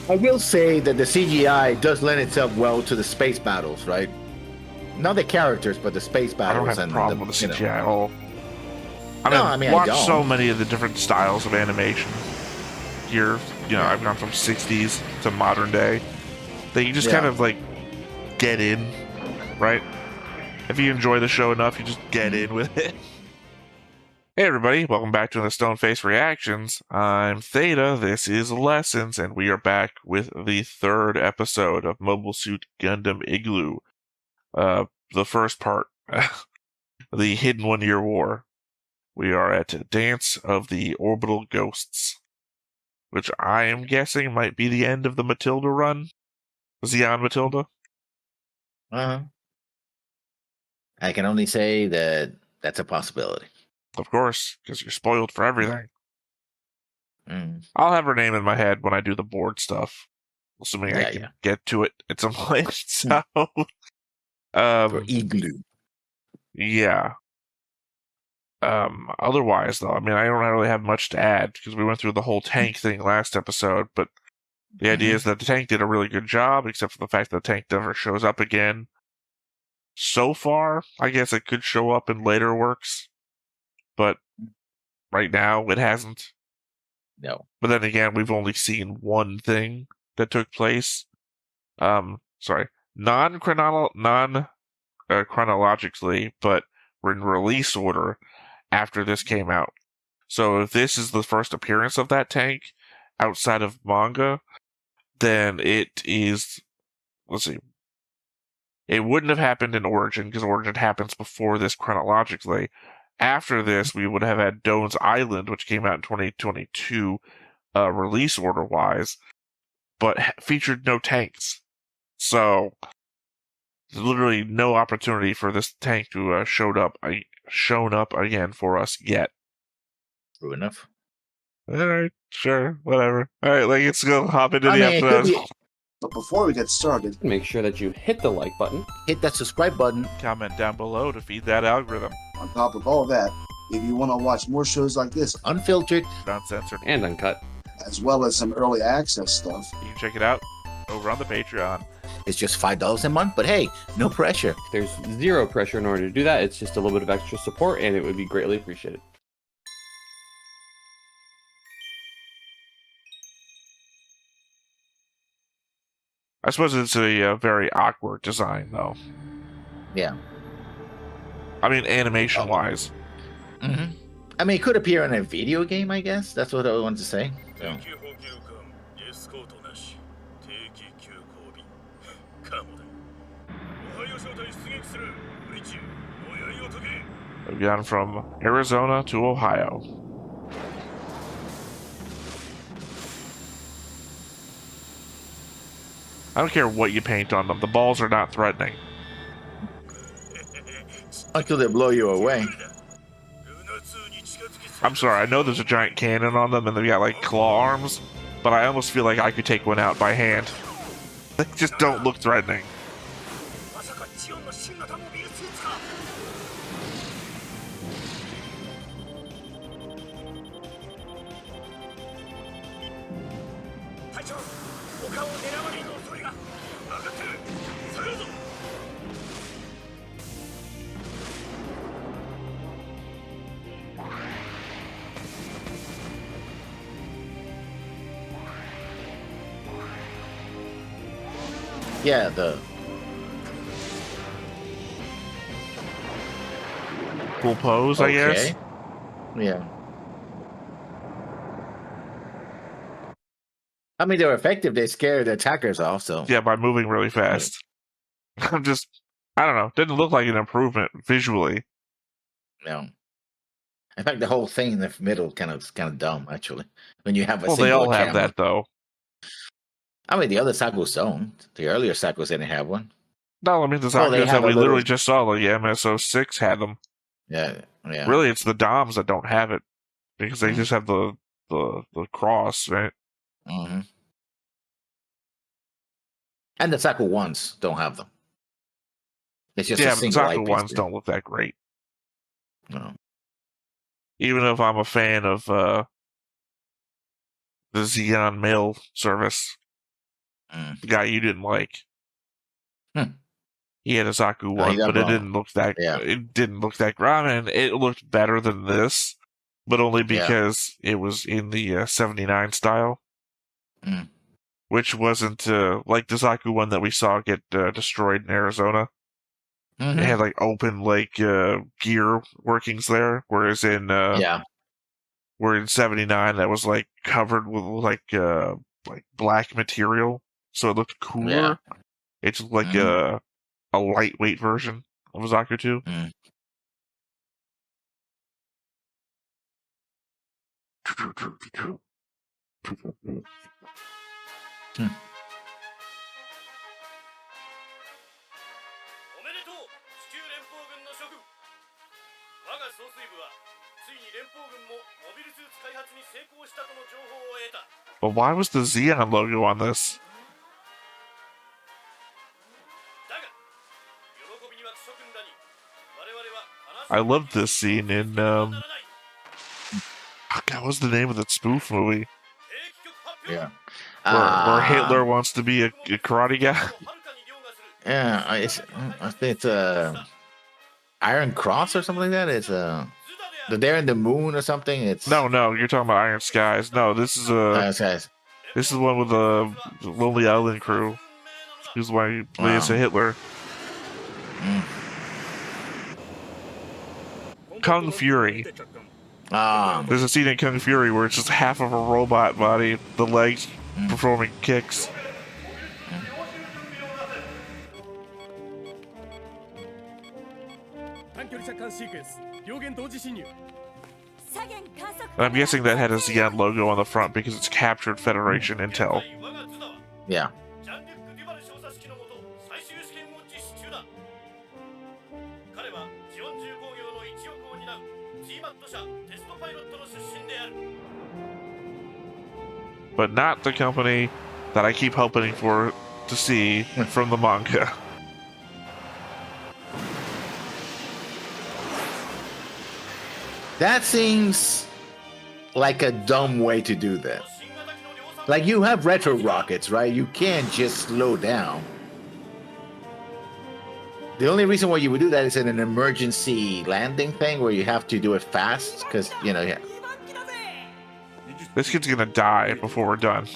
I will say that the CGI does lend itself well to the space battles, right? Not the characters, but the space I battles. don't have a problem with the CGI at all. I mean, I watch don't. so many of the different styles of animation here. I've gone from 60s to modern day that you just kind of like get in, right? If you enjoy the show enough, you just get in with it. Hey everybody, welcome back to the Stoneface Reactions. I'm Theta, this is Lessons, and we are back with the third episode of Mobile Suit Gundam IGLOO. The first part, the Hidden One-Year War. We are at Dance of the Orbital Ghosts, which I am guessing might be the end of the Matilda run. Zeon Matilda? I can only say that that's a possibility. Of course, because you're spoiled for everything. I'll have her name in my head when I do the board stuff, assuming I can get to it at some point. So, for IGLOO. Yeah. Otherwise, though, I mean, I don't really have much to add because we went through the whole tank thing last episode, but the idea is that the tank did a really good job, except for the fact that the tank never shows up again. So far, I guess it could show up in later works, but right now it hasn't. No. But then again, we've only seen one thing that took place. Non-chronologically, but in release order after this came out. So if this is the first appearance of that tank outside of manga, then it is, let's see, it wouldn't have happened in Origin, because Origin happens before this chronologically. After this, we would have had Doan's Island, which came out in 2022, release order-wise, but featured no tanks. So, there's literally no opportunity for this tank to have shown up again for us yet. True enough. Alright, sure, whatever. Alright, let's go hop into the episode. But before we get started, make sure that you hit the like button, hit that subscribe button, comment down below to feed that algorithm. On top of all that, if you want to watch more shows like this, unfiltered, uncensored, and uncut, as well as some early access stuff, you can check it out over on the Patreon. It's just $5 a month, but hey, no pressure. There's zero pressure in order to do that. It's just a little bit of extra support, and it would be greatly appreciated. I suppose it's a very awkward design, though. Yeah. I mean, animation-wise. I mean, it could appear in a video game, I guess. That's what I wanted to say. So. We've gone from Arizona to Ohio. I don't care what you paint on them. The balls are not threatening. Until they blow you away. I'm sorry, I know there's a giant cannon on them and they've got like claw arms, but I almost feel like I could take one out by hand. They just don't look threatening. Yeah, the cool pose, I guess. Yeah. I mean, they're effective. They scare the attackers off, so. Yeah, by moving really fast. I don't know. Didn't look like an improvement visually. No. In fact, the whole thing in the middle kind of dumb, actually. When you have a they all have that, though. I mean, the other Saku's don't. The earlier Saku's didn't have one. No, I mean, the Saku's that we literally just saw, like the MSO6 had them. Yeah. Really, it's the DOMs that don't have it, because they just have the cross, right? And the Saku ones don't have them. It's just a single Saku ones don't look that great. No. Even if I'm a fan of the Xeon mail service, The guy you didn't like. Hmm. He had a Zaku he one, got but it wrong. didn't look that. Yeah. It didn't look that. I mean, it looked better than this, but only because it was in the 79 style, which wasn't like the Zaku one that we saw get destroyed in Arizona. It had like open gear workings there, whereas in where in 79 that was like covered with like black material, so it looked cooler. It's like a lightweight version of Zaku 2. But why was the Xeon logo on this? I loved this scene in God, what's the name of that spoof movie? Yeah. Where Hitler wants to be a karate guy. Yeah, I think it's Iron Cross or something like that. It's They're in the moon or something. It's No, you're talking about Iron Skies. No, this is this is one with the Lonely Island crew. Who's why he plays a Hitler. Kung Fury. There's a scene in Kung Fury where it's just half of a robot body, the legs performing kicks. I'm guessing that had a Xeon logo on the front because it's captured Federation intel. Yeah. But not the company that I keep hoping for to see from the manga. That seems like a dumb way to do that. Like, you have retro rockets, right? You can't just slow down. The only reason why you would do that is in an emergency landing thing where you have to do it fast, because, This kid's gonna die before we're done.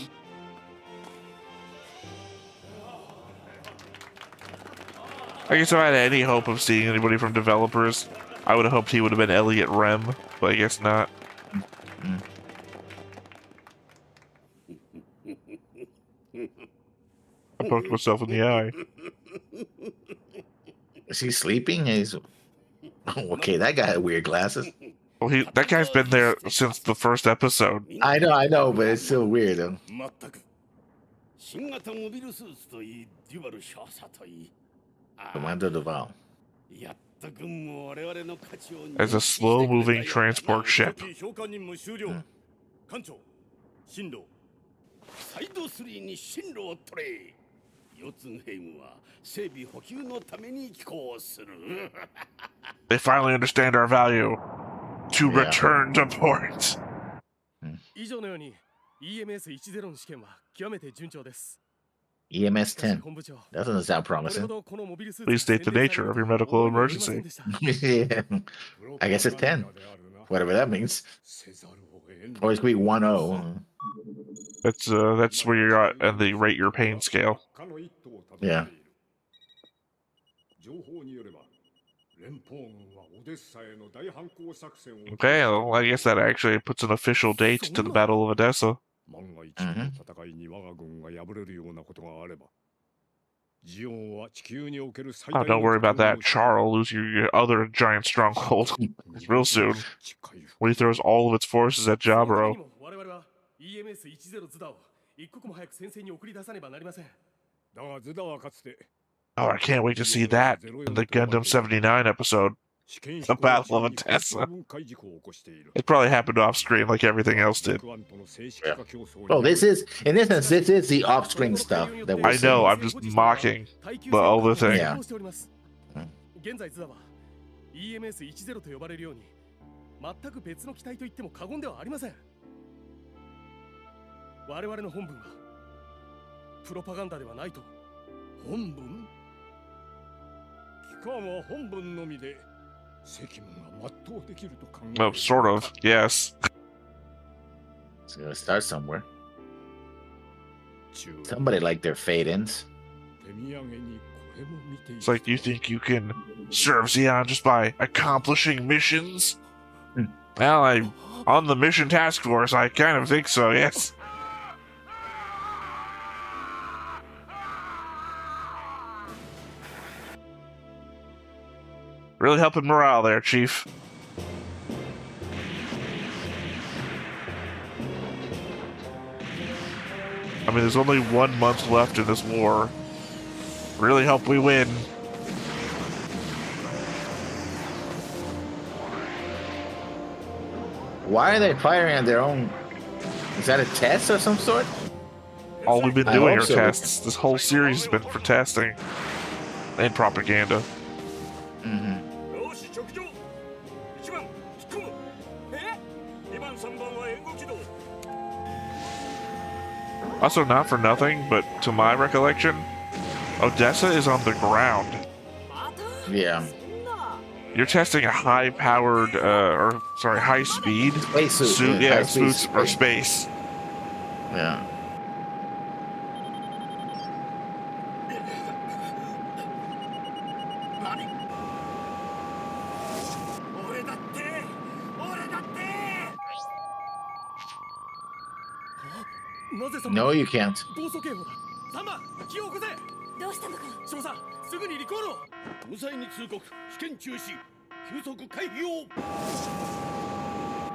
I guess if I had any hope of seeing anybody from developers, I would have hoped he would have been Elliot Rem, but I guess not. I poked myself in the eye. Is he sleeping? Okay, that guy had weird glasses. Well, that guy's been there since the first episode. I know, but it's still weird, though. Commander Duval. As a slow-moving transport ship. They finally understand our value. To return to port. EMS 10. That doesn't sound promising. Please state the nature of your medical emergency. Yeah. I guess it's 10. Whatever that means. Or it's going to be 1-0. That's where you're at and the rate your pain scale. Yeah. Okay, well, I guess that actually puts an official date to the Battle of Odessa. Oh, don't worry about that. Char will lose your other giant stronghold real soon when he throws all of its forces at Jaburo. Oh, I can't wait to see that in the Gundam 79 episode. The Battle of Odessa. It probably happened off screen like everything else did. Yeah. Oh, in this sense, this is the off-screen stuff that we're I know, I'm just mocking the other thing. Yeah. プロパガンダではないと。本文？機関は本文のみで責務が全うできると考える。No, sort of. Yes. It's gonna start somewhere. Somebody like their fade-ins. It's like, you think you can serve Zeon just by accomplishing missions? Well, I'm on the mission task force. I kind of think so, yes. Really helping morale there, Chief. I mean, there's only 1 month left in this war. Really hope we win. Why are they firing on their own? Is that a test of some sort? All we've been doing are so. tests. This whole series has been for testing and propaganda. Mm-hmm. Also, not for nothing, but to my recollection, Odessa is on the ground. Yeah. You're testing a high-powered, high-speed Spacesuit. Yeah, high-speed suits for space. Yeah. No, you can't. どうしたのか。少佐、すぐにリコールを。無罪に通告、試験中止、急速回避を。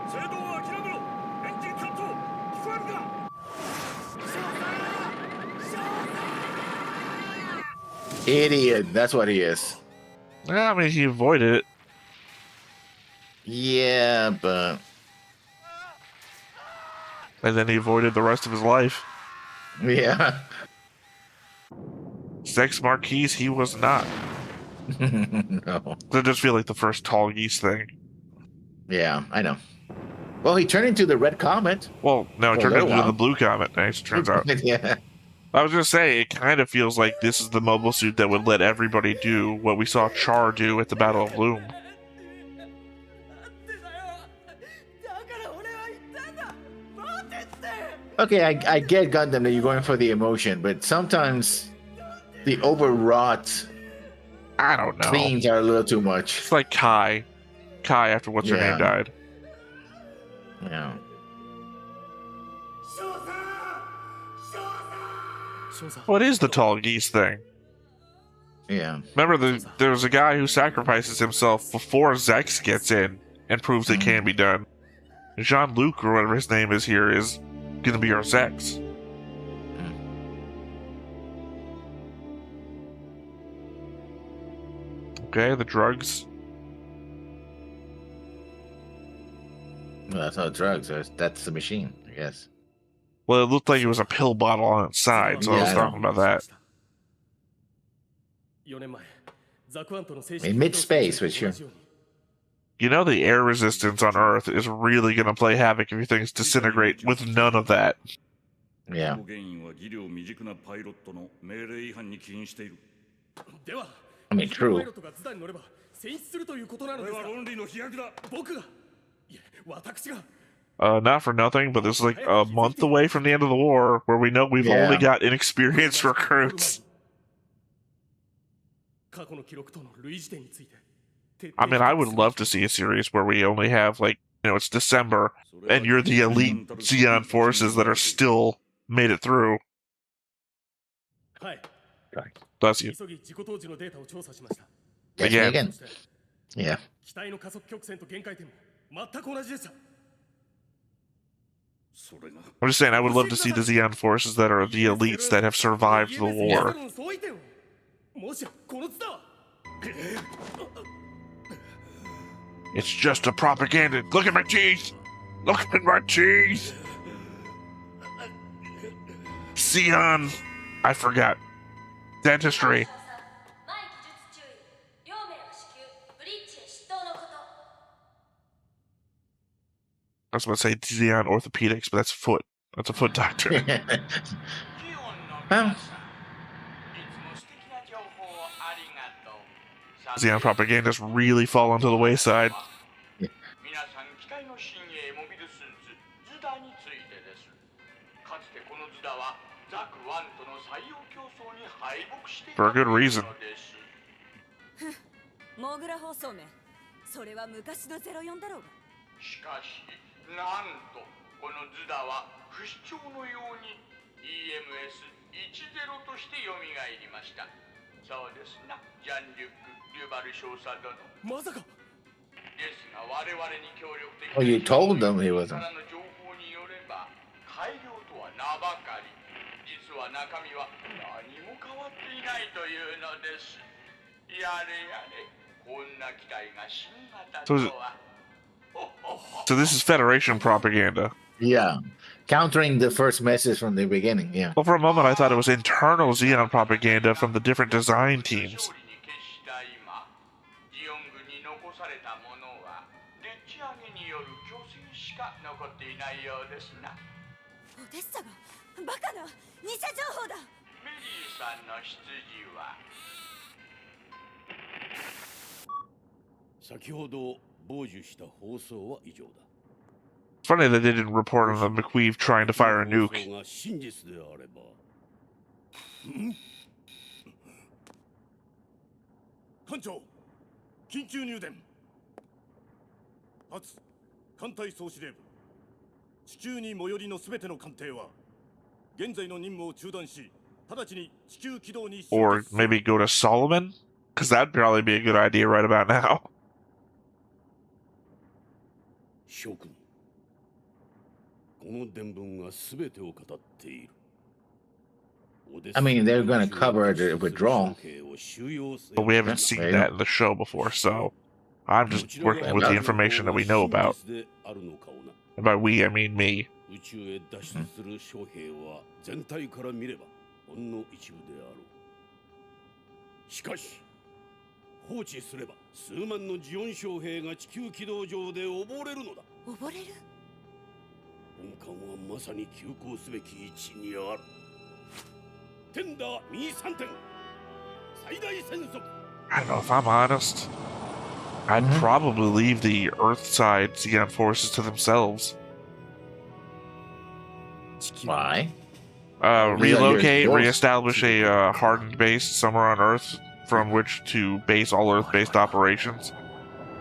制動を諦めろ。エンジンカット。聞こえるか。Idiot. That's what he is. I mean, he avoided it. Yeah, but... And then he avoided the rest of his life. Yeah. Sex Marquise, he was not. No. That just feel like the first tall geese thing. Yeah, I know. Well, he turned into the red comet. Well, no, it For a turned little into while. the blue comet, as it turns out. Yeah. I was gonna say, it kind of feels like this is the mobile suit that would let everybody do what we saw Char do at the Battle of Loom. Okay, I get Gundam that you're going for the emotion, but sometimes the overwrought I don't know. scenes are a little too much. It's like Kai. Kai after what's her Yeah. name died. Yeah. What is the tall geese thing? Yeah. Remember, there was a guy who sacrifices himself before Zex gets in and proves it can be done. Jean-Luc, or whatever his name is here, is gonna be our Zex. Okay, the drugs. Well, that's not drugs. That's the machine, I guess. Well, it looked like it was a pill bottle on its side, so I was Yeah. talking about that. In mid-space, which you... You know the air resistance on Earth is really going to play havoc if things disintegrate with none of that. Yeah. I mean, true. Not for nothing, but this is like a month away from the end of the war, where we know we've only got inexperienced recruits. I mean, I would love to see a series where we only have, like, it's December, and you're the elite Zeon forces that are still made it through. Bless you. Again. Yeah. I'm just saying, I would love to see the Zeon forces that are the elites that have survived the war. It's just a propaganda. Look at my teeth! Look at my teeth! Zeon! I forgot. Dentistry. I was about to say Zeon orthopedics, but that's foot. That's a foot doctor. Well, Xenon propaganda's really fallen to the wayside. For a good reason. モグラ放送ね。それは昔の04だろうが。しかし、なんとこのズダは不死鳥のように EMS10 として蘇りました。そうですな、ジャン・リュック・デュバル少佐殿。まさか。ですが我々に協力的 well, you told them he wasn't. からの情報によれば、改良とは名ばかり。実は中身は何も変わっていないというのです。やれやれ、こんな機体が新型とは。So this is Federation propaganda. Yeah. Countering the first message from the beginning, yeah. Well, for a moment I thought it was internal Xenon propaganda from the different design teams. オデッサがバカな偽情報だ。メリーさんの出自は先ほど傍受した放送は以上だ。 It's funny that they didn't report on the McQueeve trying to fire a nuke. 放送が真実であれば。艦長、緊急入電。発、艦隊総司令部。地球に最寄りのすべての艦艇は現在の任務を中断し、直ちに地球軌道に。 Or maybe go to Solomon? Because that'd probably be a good idea right about now. 諸君、この伝聞がすべてを語っている。 I mean, they're going to cover the withdrawal. But we haven't seen that in the show before, so I'm just working with the information that we know about. And by we, I mean me. 宇宙へ脱出する将兵は全体から見ればほんの一部であろう。しかし放置すれば数万のジオン将兵が地球軌道上で溺れるのだ。溺れる？本艦はまさに急行すべき位置にある。テンダー右3点、最大戦速。 I don't know, if I'm honest, I'd probably leave the Earth-side Xeon forces to themselves. Why? Relocate, yours. reestablish a hardened base somewhere on Earth from which to base all Earth-based operations.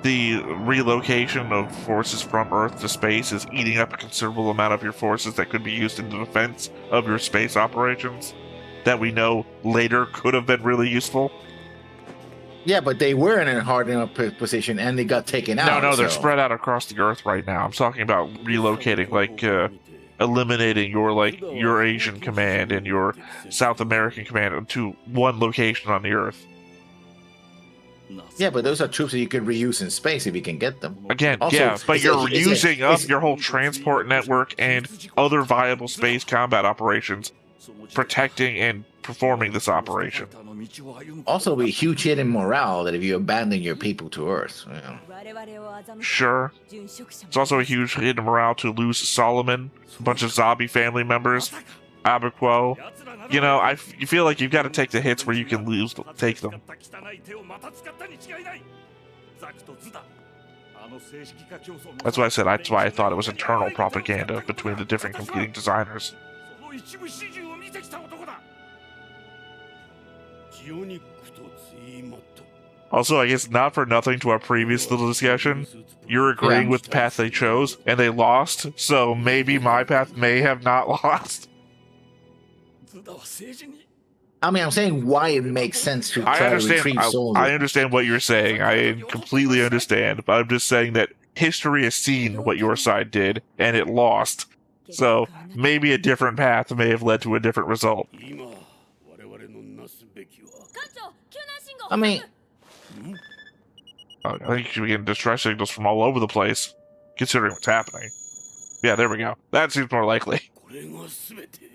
The relocation of forces from Earth to space is eating up a considerable amount of your forces that could be used in the defense of your space operations that we know later could have been really useful. Yeah, but they were in a hard enough position and they got taken out. No, they're so. spread out across the Earth right now. I'm talking about relocating, like, eliminating your Asian command and your South American command to one location on the Earth. Yeah, but those are troops that you can reuse in space if you can get them. Again, Also, yeah, but it's you're a- using up it's- your whole transport network and other viable space combat operations, protecting and performing this operation. Also, be a huge hit in morale that if you abandon your people to Earth. You know. 我々を欺く Sure. 殉職者も It's also a huge hit in morale to lose Solomon, a bunch of zombie family members, Abaquo. You know, you feel like you've got to take the hits where you can take them. That's why I thought it was internal propaganda between the different competing designers. ジオニックとツイマット。 Also, I guess not for nothing to our previous little discussion, you're agreeing Yeah. with the path they chose, and they lost, so maybe my path may have not lost. I mean, I'm saying why it makes sense to I try to understand. retrieve souls. I understand what you're saying. I completely understand, but I'm just saying that history has seen what your side did, and it lost. So maybe a different path may have led to a different result. 今我々のなすべきは。艦長、救難信号 I mean, I think you should be getting distress signals from all over the place, considering what's happening. Yeah, there we go. That seems more likely. これがすべて。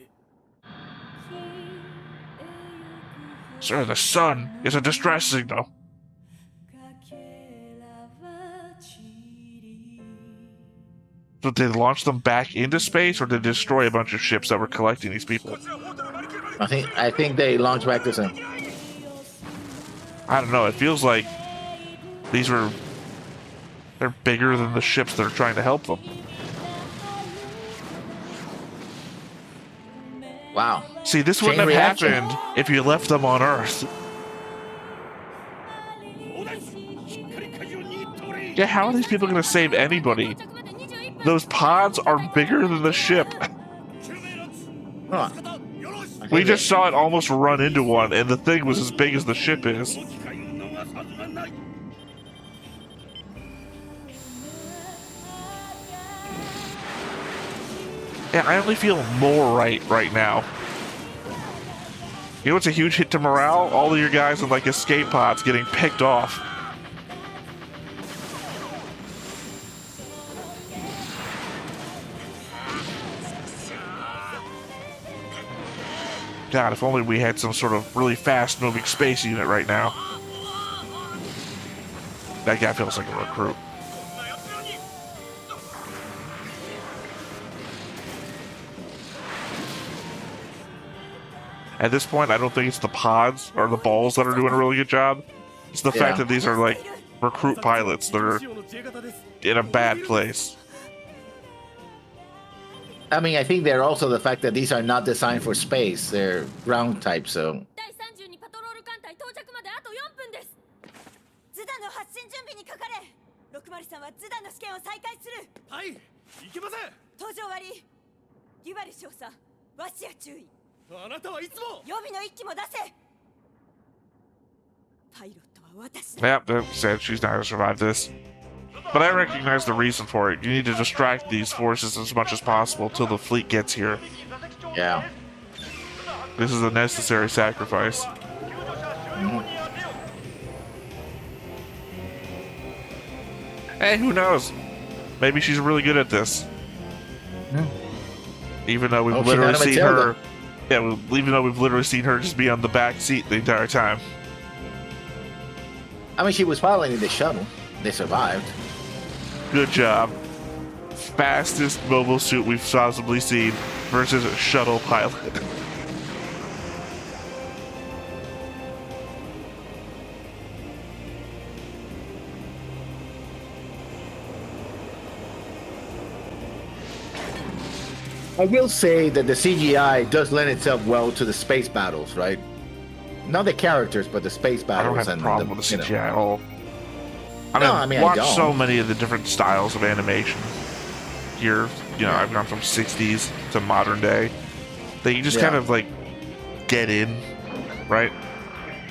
Sir, the sun is a distress signal. So did they launch them back into space, or did they destroy a bunch of ships that were collecting these people? I think they launch back to some. I don't know. It feels like they're bigger than the ships that are trying to help them. Wow. See, this Chain wouldn't have reaction. happened if you left them on Earth. Yeah, how are these people going to save anybody? Those pods are bigger than the ship. Huh. We just saw it almost run into one, and the thing was as big as the ship is. Yeah, I only feel more right now. You know what's a huge hit to morale? All of your guys in like escape pods getting picked off. God, if only we had some sort of really fast-moving space unit right now. That guy feels like a recruit. At this point, I don't think it's the pods or the balls that are doing a really good job. It's the fact that these are like recruit pilots that are in a bad place. I mean, I think they're also the fact that these are not designed for space. They're ground type, so. 第32パトロール艦隊到着まであと4分です。ズダの発進準備にかかれ。603はズダの試験を再開する。はい、いけません。搭乗終わり。デュバル少佐、ワシア注意。あなたはいつも。予備の一機も出せ。パイロットは私だ。 Yep, that said she's not gonna survive this. But I recognize the reason for it. You need to distract these forces as much as possible till the fleet gets here. Yeah. This is a necessary sacrifice. Hey, who knows? Maybe she's really good at this. Even though we've literally seen her... Yeah, even though we've literally seen her just be on the back seat the entire time. I mean, she was piloting the shuttle. They survived. Good job. Fastest mobile suit we've possibly seen versus a shuttle pilot. I will say that the CGI does lend itself well to the space battles, right? Not the characters, but the space I battles. don't have a problem with the CGI at all. I mean, I watch don't. so many of the different styles of animation. Here, you know, I've gone from 60s to modern day. That you just kind of like get in, right?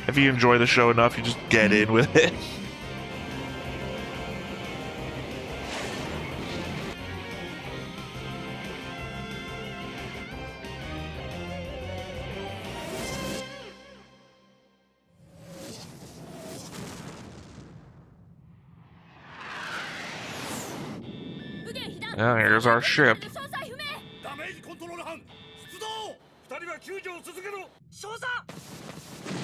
If you enjoy the show enough, you just get in with it. Yeah, here's our ship. ダメージコントロール班出動。2人は救助を続けろ。少佐。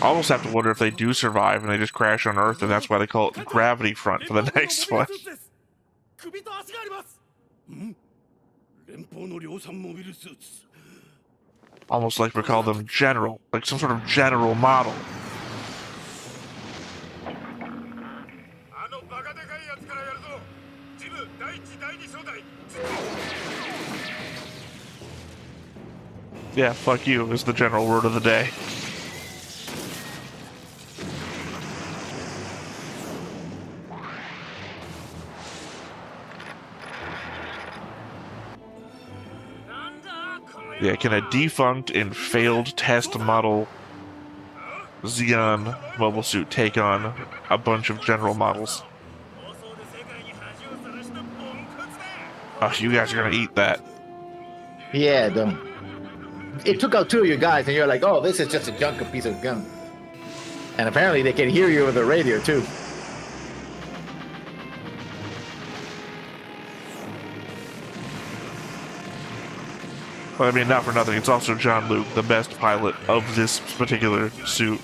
I almost have to wonder if they do survive and they just crash on Earth, and that's why they call it Gravity Front for the next one. 首と足があります。ん？連邦の量産モビルスーツ。 Almost like we call them general, like some sort of general model. あのバカでかいやつからやるぞ。ジム第一第二小隊。 Yeah, fuck you is the general word of the day. Yeah, can a defunct and failed test model Xeon mobile suit take on a bunch of general models? Oh, you guys are gonna eat that. Yeah, it took out two of you guys, and you're like, oh, this is just a junk piece of gun. And apparently they can hear you over the radio, too. Well, I mean, not for nothing, it's also John Luke, the best pilot of this particular suit.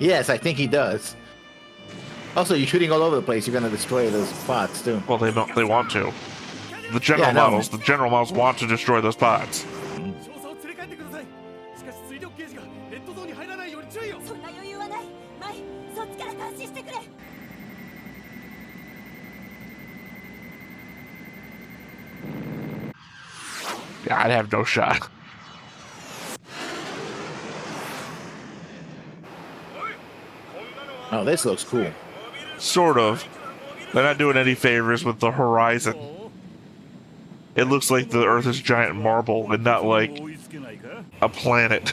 Yes, I think he does. Also, you're shooting all over the place. You're gonna destroy those spots, too. Well, they want to. The general Yeah, no. models. The general models want to destroy those pods. 少佐を連れ帰ってください。しかし水力ゲージがレッドゾーンに入らないように注意を。そんな余裕はない。マイ、そっちから監視してくれ。 Yeah, I'd have no shot. Oh, this looks cool. Sort of. They're not doing any favors with the horizon. It looks like the Earth is giant marble and not like a planet.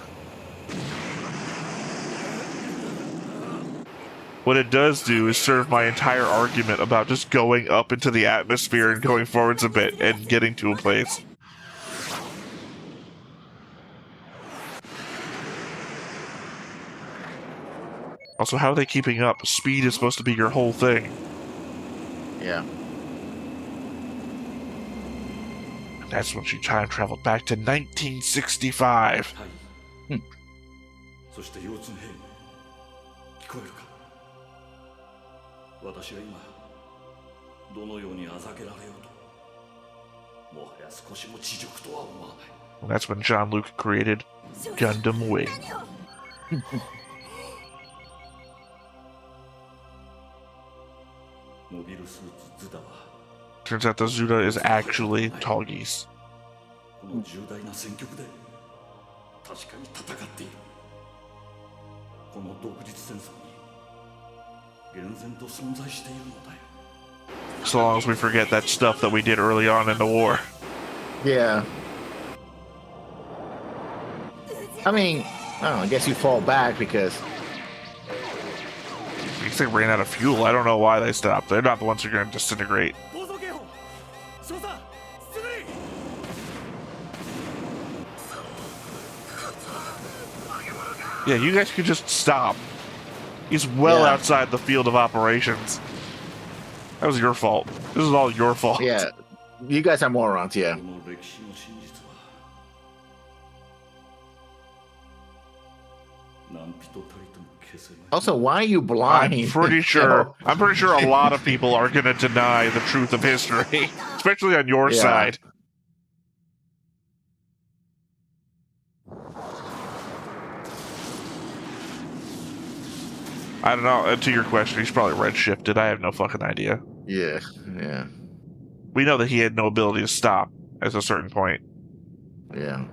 What it does do is serve my entire argument about just going up into the atmosphere and going forwards a bit and getting to a place. Also, how are they keeping up? Speed is supposed to be your whole thing. Yeah. That's when she time traveled back to 1965. そして腰痛兵聞こえるか。私は今どのようにあざけられようともはや少しも知熟とは思わない。 And that's when John Luke created Gundam Wing. モビルスーツズダは Turns out the Zeta is actually Toggies. この重大な戦局で確かに戦っている。この独立戦争に厳然と存在しているのだよ。 So long as we forget that stuff that we did early on in the war. Yeah. I mean, I don't know, I guess you fall back because I guess they ran out of fuel. I don't know why they stopped. They're not the ones who are going to disintegrate. 暴走警報。少佐、出塁。 Yeah, you guys could just stop. He's well Yeah. outside the field of operations. That was your fault. This is all your fault. yeah, you guys are morons, yeah. この歴史の真実は何人たりとも消せない。 Also, why are you blind? I'm pretty sure. I'm pretty sure a lot of people are going to deny the truth of history, especially on your Yeah. side. I don't know. To your question, he's probably redshifted. I have no fucking idea. Yeah, yeah, We know that he had no ability to stop at a certain point. yeah.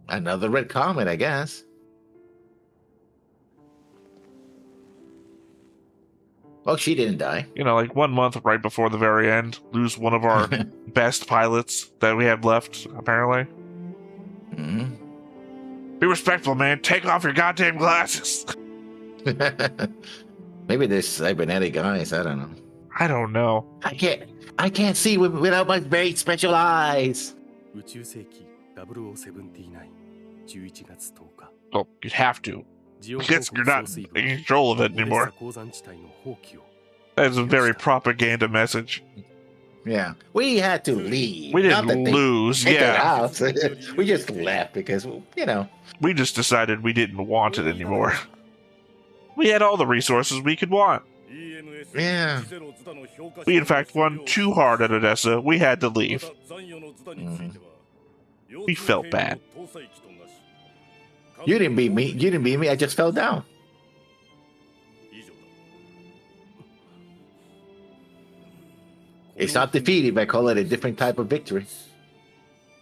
Another red comet, I guess. Oh, she didn't die. You know, like 1 month right before the very end, lose one of our best pilots that we have left, apparently. Mhm. Be respectful, man. Take off your goddamn glasses. Maybe there's cybernetic eyes. I don't know. I don't know. I can't see without my very special eyes. 宇宙世紀0079 11月10日。 Oh, you'd have to. Because you're not in control of it anymore. That is a very propaganda message. Yeah, we had to leave. We Not that didn't they lose, kicked us yeah. out. We just left because, you know. We just decided we didn't want it anymore. We had all the resources we could want. Yeah. We, in fact, won too hard at Odessa. We had to leave. We felt bad. You didn't beat me. You didn't beat me. I just fell down. It's not defeated, but I call it a different type of victory.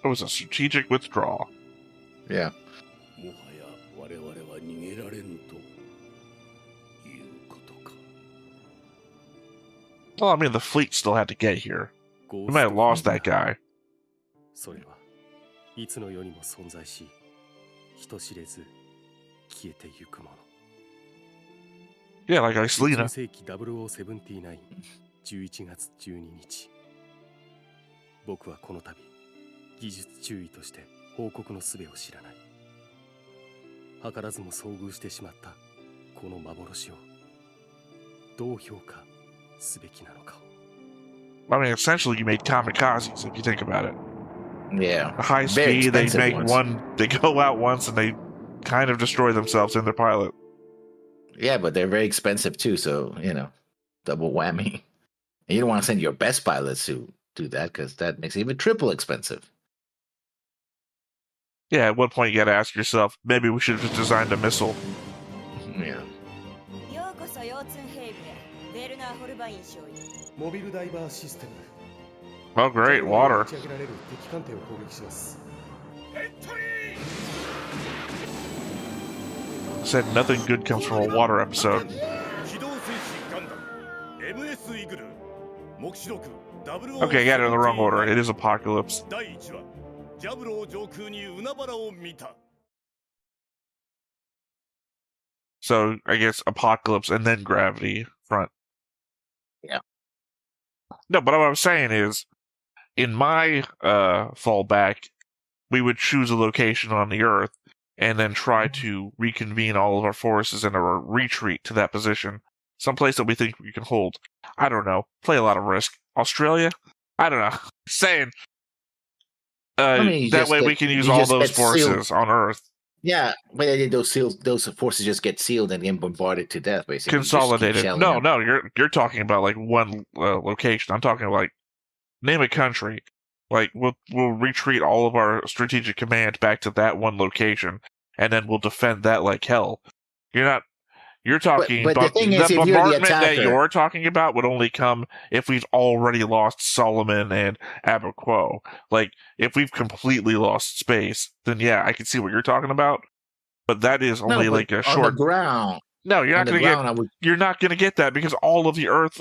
It was a strategic withdrawal. Yeah. もはや我々は逃げられんということか。 Well, I mean, the fleet still had to get here. We might have lost that guy. それはいつの世にも存在し、人知れず消えてゆくもの。 Yeah, like 宇 Islena. 宙世紀0079 11月12日。僕はこの度技術注意として報告の術を知らない。図らずも遭遇してしまったこの幻をどう評価すべきなのかを。 I mean, essentially, you made kamikazes if you think about it. Yeah. A high Very speed, they expensive make ones. one, they go out once and they kind of destroy themselves in their pilot. Yeah, but they're very expensive too, so, you know, double whammy. And you don't want to send your best pilots to do that because that makes it even triple expensive. Yeah, at one point you got to ask yourself, maybe we should have just designed a missile. Yeah. ようこそ腰痛兵部へベルナー・ホルバイン少尉。モビルダイバーシステム Oh, great, water. 打ち上げられる敵艦艇を攻撃します Said nothing good comes from a water episode. 機動戦士ガンダム MS イグルー目視録 Okay, I got it in the wrong order. It is Apocalypse. 第1話ジャブロー上空に海原を見た So I guess Apocalypse and then Gravity front. Yeah. No, but what I'm saying is, in my fallback, we would choose a location on the Earth and then try to reconvene all of our forces in a retreat to that position, someplace that we think we can hold. I don't know. Play a lot of Risk. Australia? I don't know. Saying. That way we can use all those forces on Earth. Yeah, but then those forces just get sealed and get bombarded to death, basically. Consolidated. No, you're talking about like one location. I'm talking like name a country. Like we'll retreat all of our strategic command back to that one location, and then we'll defend that like hell. You're talking but about the thing is, the if you're the bombardment that attacker- you're talking about would only come if we've already lost Solomon and Abaquo. Like if we've completely lost space, then yeah, I can see what you're talking about. But that is only but like a on short. the ground. No, you're On not the going to get. ground, I would. You're not going to get that because all of the Earth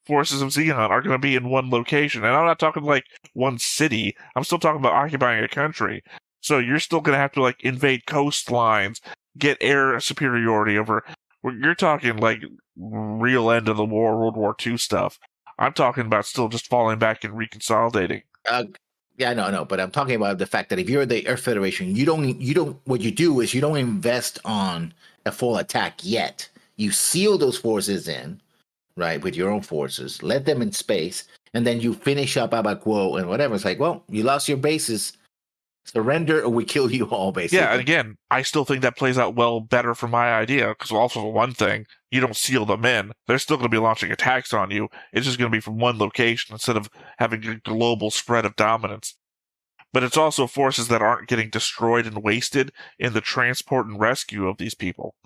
forces of Xeon are going to be in one location, and I'm not talking like one city. I'm still talking about occupying a country. So you're still going to have to like invade coastlines, get air superiority over. You're talking like real end of the war, World War II stuff. I'm talking about still just falling back and reconsolidating. Yeah, no, but I'm talking about the fact that if you're the Earth Federation, you don't. What you do is you don't invest on a full attack yet. You seal those forces in, right, with your own forces. Let them in space, and then you finish up Abaquo and whatever. It's like, well, you lost your bases. Surrender, or we kill you all, basically. Yeah, and again, I still think that plays out well better for my idea, because also one thing, you don't seal them in. They're still going to be launching attacks on you. It's just going to be from one location instead of having a global spread of dominance. But it's also forces that aren't getting destroyed and wasted in the transport and rescue of these people.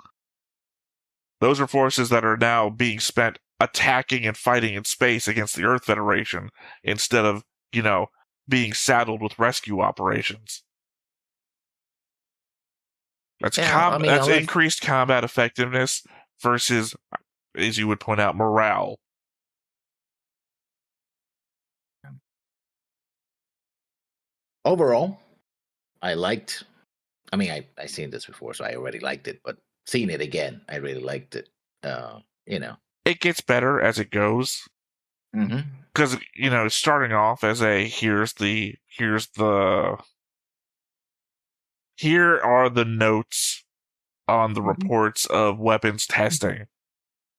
Those are forces that are now being spent attacking and fighting in space against the Earth Federation instead of, being saddled with rescue operations. That's that's increased combat effectiveness versus, as you would point out, morale. Overall, I seen this before, so I already liked it, but seeing it again, I really liked it. It gets better as it goes. Mm-hmm. Because, starting off as here are the notes on the reports of weapons testing.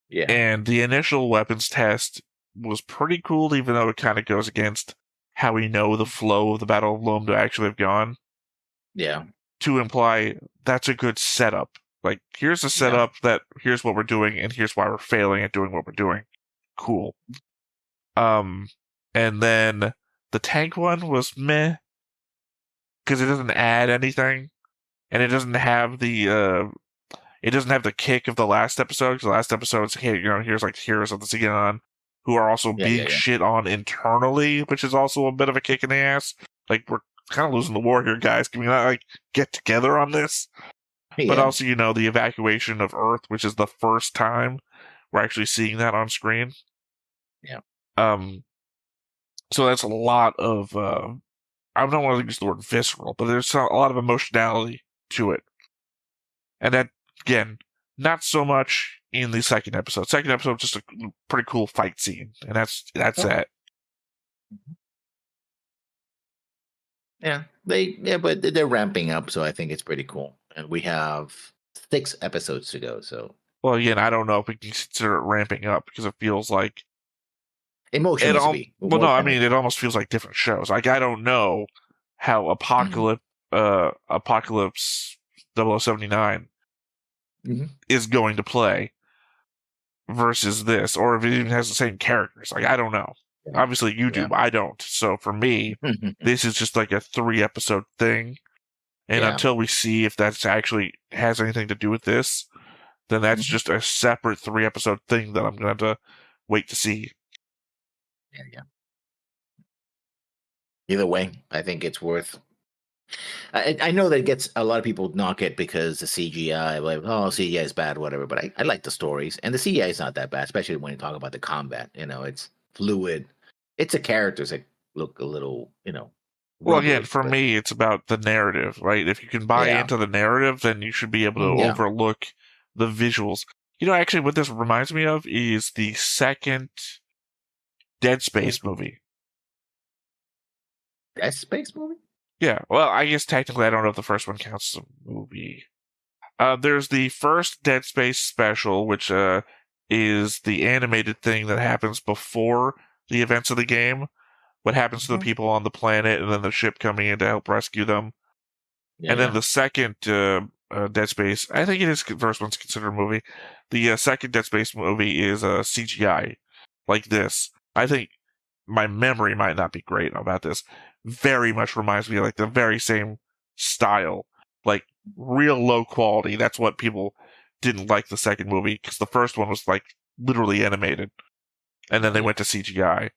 Yeah. And the initial weapons test was pretty cool, even though it kind of goes against how we know the flow of the Battle of Loam to actually have gone. Yeah. To imply that's a good setup. Like, here's a setup that here's what we're doing, and here's why we're failing at doing what we're doing. Cool. And then the tank one was meh, because it doesn't add anything, and it doesn't have the kick of the last episode. Because the last episode's here's like heroes of the Xenon who are also being shit on internally, which is also a bit of a kick in the ass. Like, we're kind of losing the war here, guys. Can we not get together on this? Yeah. But also, the evacuation of Earth, which is the first time we're actually seeing that on screen. Yeah. So that's a lot of, I don't want to use the word visceral, but there's a lot of emotionality to it. And that, again, not so much in the second episode. Second episode, just a pretty cool fight scene. And that's that. Yeah, but they're ramping up, so I think it's pretty cool. And we have 6 episodes to go, so. Well, again, I don't know if we can consider it ramping up, because it feels like emotionally. It almost feels like different shows. Like, I don't know how Apocalypse 0079 is going to play. versus this, or if it even has the same characters. Like, I don't know. Yeah. Obviously, you do. I don't. So for me, this is just like a 3-episode thing. And until we see if that's actually has anything to do with this, then that's just a separate 3-episode thing that I'm going to have to wait to see. Yeah. Either way, I think it's worth. I know that it gets a lot of people knock it because the CGI, like, oh, CGI is bad, whatever. But I like the stories, and the CGI is not that bad, especially when you talk about the combat. It's fluid. It's the characters that look a little, Well, again, rugged, for but- me, it's about the narrative, right? If you can buy Yeah. into the narrative, then you should be able to Yeah. overlook the visuals. Actually, what this reminds me of is the second Dead Space movie. Dead Space movie? Yeah, well, I guess technically I don't know if the first one counts as a movie. There's the first Dead Space special, which is the animated thing that happens before the events of the game. What happens to the people on the planet, and then the ship coming in to help rescue them. Yeah, And then the second Dead Space, I think it is the first one's considered a movie. The second Dead Space movie is CGI, like this. I think my memory might not be great about this. Very much reminds me of like the very same style, like real low quality. That's what people didn't like the second movie, because the first one was like literally animated, and then they went to CGI.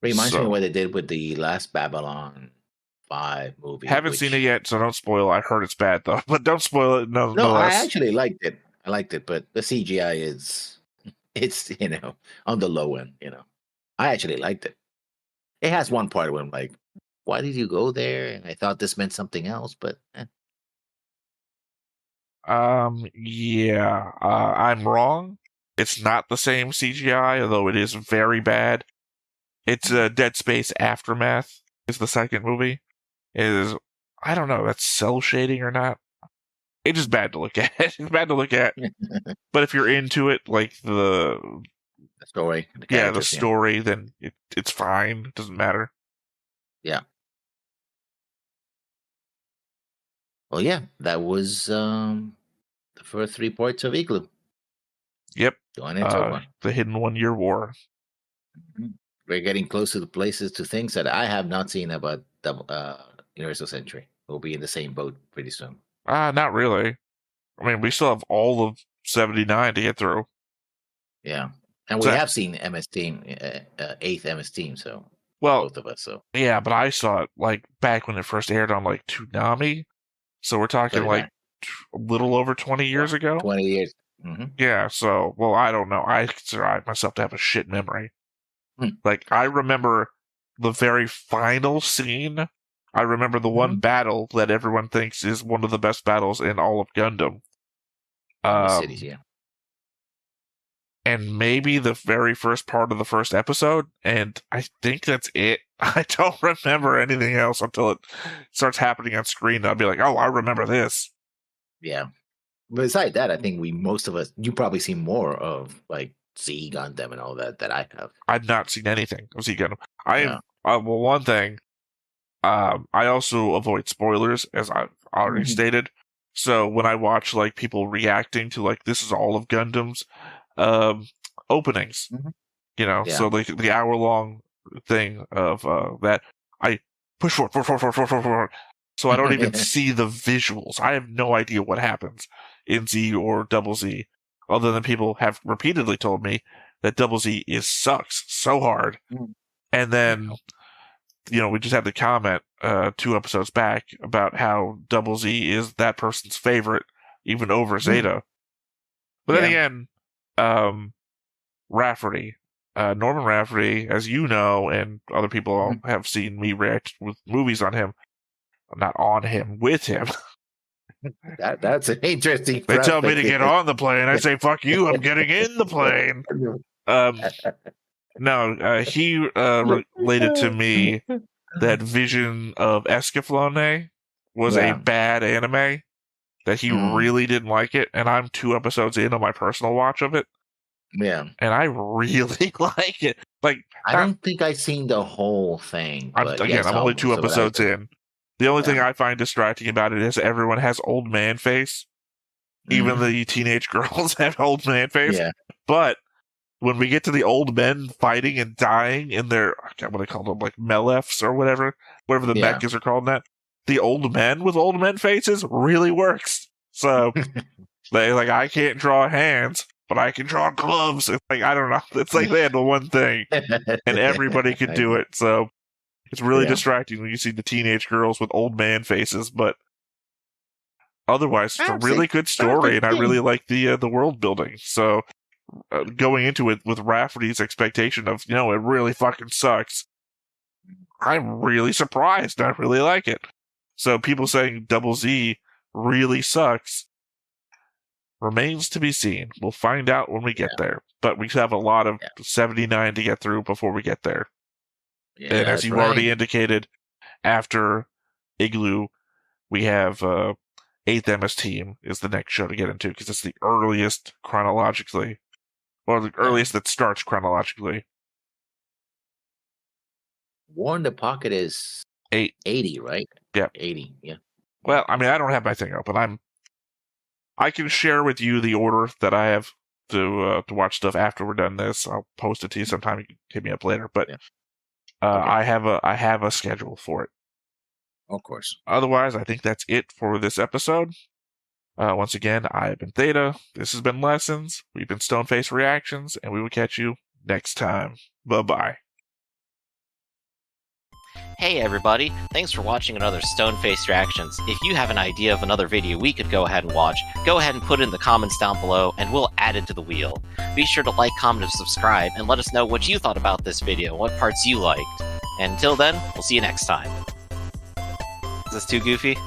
Reminds me So- of what they did with the last Babylon 5 movie. Haven't seen it yet, so don't spoil. I heard it's bad though, but don't spoil it. No, No, I less. actually liked it. I liked it, but the CGI it's on the low end. I actually liked it. It has one part where I'm like, why did you go there? And I thought this meant something else, but Yeah, I'm wrong. It's not the same CGI, although it is very bad. It's Dead Space Aftermath is the second movie. It is, I don't know, that's cell shading or not. It's just bad to look at. It's bad to look at. But if you're into it, like the story. The the characters, story, then it's fine. It doesn't matter. Well, yeah, that was the first 3 parts of IGLOO. Yep. Going into one. The Hidden 1-Year War. We're getting close to the places, to things that I have not seen about the Universal Century. We'll be in the same boat pretty soon. Not really. I mean, we still have all of 79 to get through. Yeah. And we So- have seen MS Team, 8th MS Team, so Well, both of us. So yeah, but I saw it like back when it first aired on like Toonami. So we're talking like a little over 20 years ago. 20 years. Hmm. Yeah, so, well, I don't know. I consider myself to have a shit memory. Like, I remember the very final scene. I remember the one battle that everyone thinks is one of the best battles in all of Gundam. Cities, yeah. And maybe the very first part of the first episode, and I think that's it. I don't remember anything else until it starts happening on screen. I'll be like, oh, I remember this. Yeah. Besides that, I think most of us, you probably see more of like Z Gundam and all that I have. I've not seen anything of Z Gundam. Yeah. Well, one thing, I also avoid spoilers, as I've already stated. So when I watch like people reacting to like this is all of Gundam's openings, Yeah. so like the hour-long thing of that, I push forward, so I don't even see the visuals. I have no idea what happens in Z or Double Z, other than people have repeatedly told me that Double Z sucks so hard. And then, we just had the comment 2 episodes back about how Double Z is that person's favorite, even over Zeta. But then again, Rafferty, Norman Rafferty, as you know, and other people have seen me react with movies on him, not on him, with him. That's an interesting. They tell me to get on the plane. I say, fuck you, I'm getting in the plane. No, he related to me that Vision of Escaflowne was a bad anime, that he really didn't like it, and I'm 2 episodes in on my personal watch of it. Yeah. And I really like it. Like, I don't think I've seen the whole thing. But I'm only 2 episodes in. The only thing I find distracting about it is everyone has old man face. Even the teenage girls have old man face. Yeah. But when we get to the old men fighting and dying in their, I forget what I call them, like Melefs or whatever the mechas are called in that, the old men with old men faces really works. So they like, I can't draw hands, but I can draw gloves. It's like, I don't know. It's like they had the one thing and everybody could do it. So it's really distracting when you see the teenage girls with old man faces, but otherwise it's a really good story and I really like the world building. So going into it with Rafferty's expectation of, it really fucking sucks, I'm really surprised. I really like it. So people saying Double Z really sucks remains to be seen. We'll find out when we get there. But we have a lot of 79 to get through before we get there. Yeah, and as you already indicated, after IGLOO, we have 8th MS Team is the next show to get into because it's the earliest chronologically, or the earliest that starts chronologically. War in the Pocket is 80, right? Yeah. 80, yeah. Well, I mean, I don't have my thing open. I can share with you the order that I have to watch stuff after we're done this. I'll post it to you sometime. You can hit me up later. But I have a schedule for it. Of course. Otherwise, I think that's it for this episode. Once again, I've been Theta. This has been Lessons. We've been Stoneface Reactions, and we will catch you next time. Bye-bye. Hey everybody, thanks for watching another Stoneface Reactions. If you have an idea of another video we could go ahead and watch, go ahead and put it in the comments down below and we'll add it to the wheel. Be sure to like, comment, and subscribe and let us know what you thought about this video, what parts you liked. And until then, we'll see you next time. Is this too goofy?